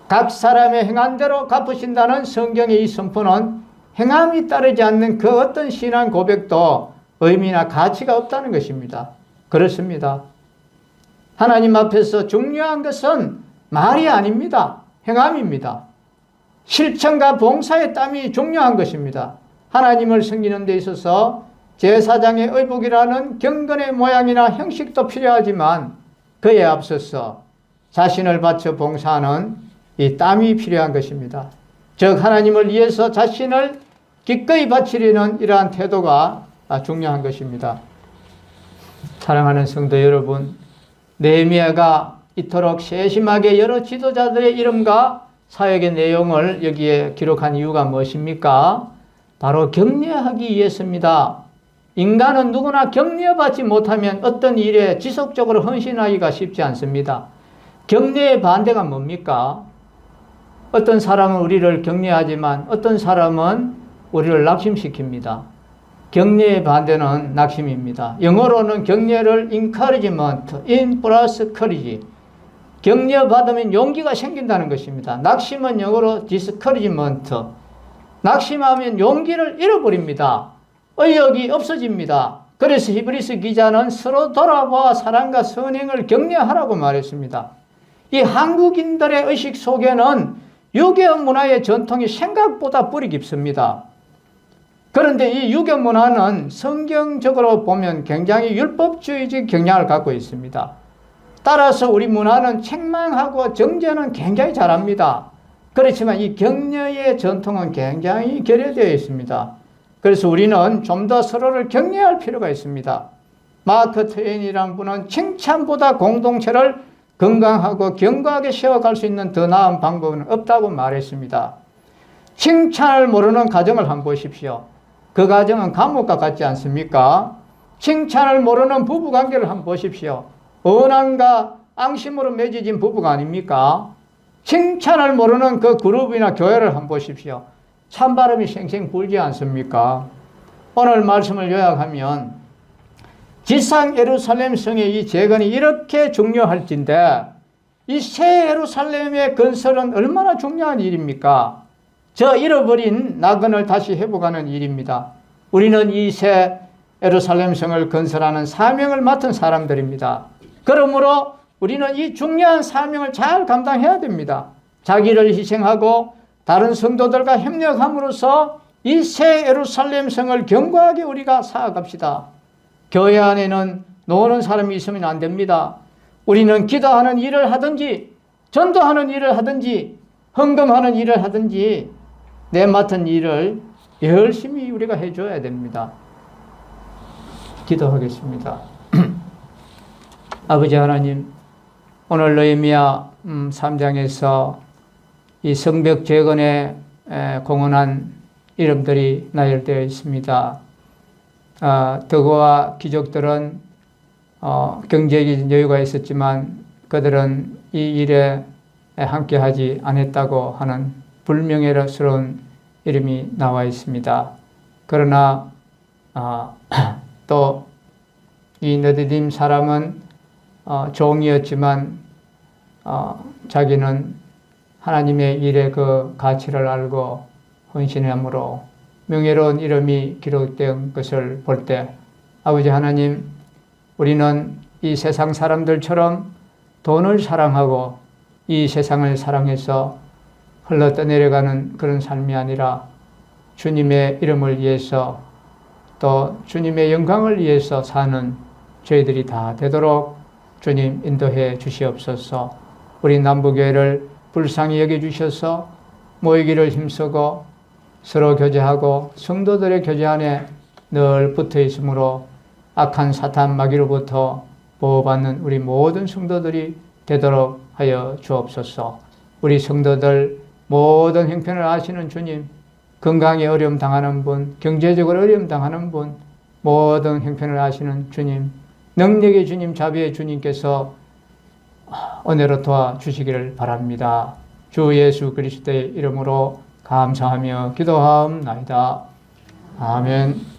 각 사람의 행한 대로 갚으신다는 성경의 이 선포는 행함이 따르지 않는 그 어떤 신앙 고백도 의미나 가치가 없다는 것입니다. 그렇습니다. 하나님 앞에서 중요한 것은 말이 아닙니다. 행함입니다. 실천과 봉사의 땀이 중요한 것입니다. 하나님을 섬기는 데 있어서 제사장의 의복이라는 경건의 모양이나 형식도 필요하지만 그에 앞서서 자신을 바쳐 봉사하는 이 땀이 필요한 것입니다. 즉 하나님을 위해서 자신을 기꺼이 바치려는 이러한 태도가 중요한 것입니다. 사랑하는 성도 여러분, 느헤미야가 이토록 세심하게 여러 지도자들의 이름과 사역의 내용을 여기에 기록한 이유가 무엇입니까? 바로 격려하기 위해서입니다. 인간은 누구나 격려받지 못하면 어떤 일에 지속적으로 헌신하기가 쉽지 않습니다. 격려의 반대가 뭡니까? 어떤 사람은 우리를 격려하지만 어떤 사람은 우리를 낙심시킵니다. 격려의 반대는 낙심입니다. 영어로는 격려를 encouragement, in plus courage. 격려받으면 용기가 생긴다는 것입니다. 낙심은 영어로 discouragement. 낙심하면 용기를 잃어버립니다. 의욕이 없어집니다. 그래서 히브리서 기자는 서로 돌아보아 사랑과 선행을 격려하라고 말했습니다. 이 한국인들의 의식 속에는 유교 문화의 전통이 생각보다 뿌리 깊습니다. 그런데 이 유교 문화는 성경적으로 보면 굉장히 율법주의적 경향을 갖고 있습니다. 따라서 우리 문화는 책망하고 정죄는 굉장히 잘합니다. 그렇지만 이 격려의 전통은 굉장히 결여되어 있습니다. 그래서 우리는 좀 더 서로를 격려할 필요가 있습니다. 마크 트웨인이라는 분은 칭찬보다 공동체를 건강하고 견고하게 세워갈 수 있는 더 나은 방법은 없다고 말했습니다. 칭찬을 모르는 가정을 한번 보십시오. 그 가정은 감옥과 같지 않습니까? 칭찬을 모르는 부부관계를 한번 보십시오. 원한과 앙심으로 맺어진 부부가 아닙니까? 칭찬을 모르는 그 그룹이나 교회를 한번 보십시오. 찬바람이 쌩쌩 불지 않습니까? 오늘 말씀을 요약하면 지상 예루살렘 성의 이 재건이 이렇게 중요할진데 이 새 예루살렘의 건설은 얼마나 중요한 일입니까? 저 잃어버린 낙원을 다시 회복하는 일입니다. 우리는 이 새 예루살렘 성을 건설하는 사명을 맡은 사람들입니다. 그러므로 우리는 이 중요한 사명을 잘 감당해야 됩니다. 자기를 희생하고 다른 성도들과 협력함으로써 이 새 예루살렘 성을 견고하게 우리가 쌓아갑시다. 교회 안에는 노는 사람이 있으면 안 됩니다. 우리는 기도하는 일을 하든지 전도하는 일을 하든지 헌금하는 일을 하든지 내 맡은 일을 열심히 우리가 해줘야 됩니다. 기도하겠습니다. 아버지 하나님, 오늘 느헤미야 3장에서 이 성벽 재건에 공헌한 이름들이 나열되어 있습니다. 덕어와 귀족들은 경제적인 여유가 있었지만 그들은 이 일에 함께하지 않았다고 하는 불명예스러운 이름이 나와 있습니다. 그러나 또 이 느디딤 사람은 종이었지만 자기는 하나님의 일의 그 가치를 알고 헌신함으로 명예로운 이름이 기록된 것을 볼 때 아버지 하나님, 우리는 이 세상 사람들처럼 돈을 사랑하고 이 세상을 사랑해서 흘러 떠내려가는 그런 삶이 아니라 주님의 이름을 위해서 또 주님의 영광을 위해서 사는 저희들이 다 되도록 주님 인도해 주시옵소서. 우리 남부교회를 불쌍히 여겨주셔서 모이기를 힘쓰고 서로 교제하고 성도들의 교제 안에 늘 붙어 있으므로 악한 사탄 마귀로부터 보호받는 우리 모든 성도들이 되도록 하여 주옵소서. 우리 성도들 모든 형편을 아시는 주님, 건강에 어려움 당하는 분, 경제적으로 어려움 당하는 분, 모든 형편을 아시는 주님, 능력의 주님, 자비의 주님께서 은혜로 도와주시기를 바랍니다. 주 예수 그리스도의 이름으로 감사하며 기도하옵나이다. 아멘.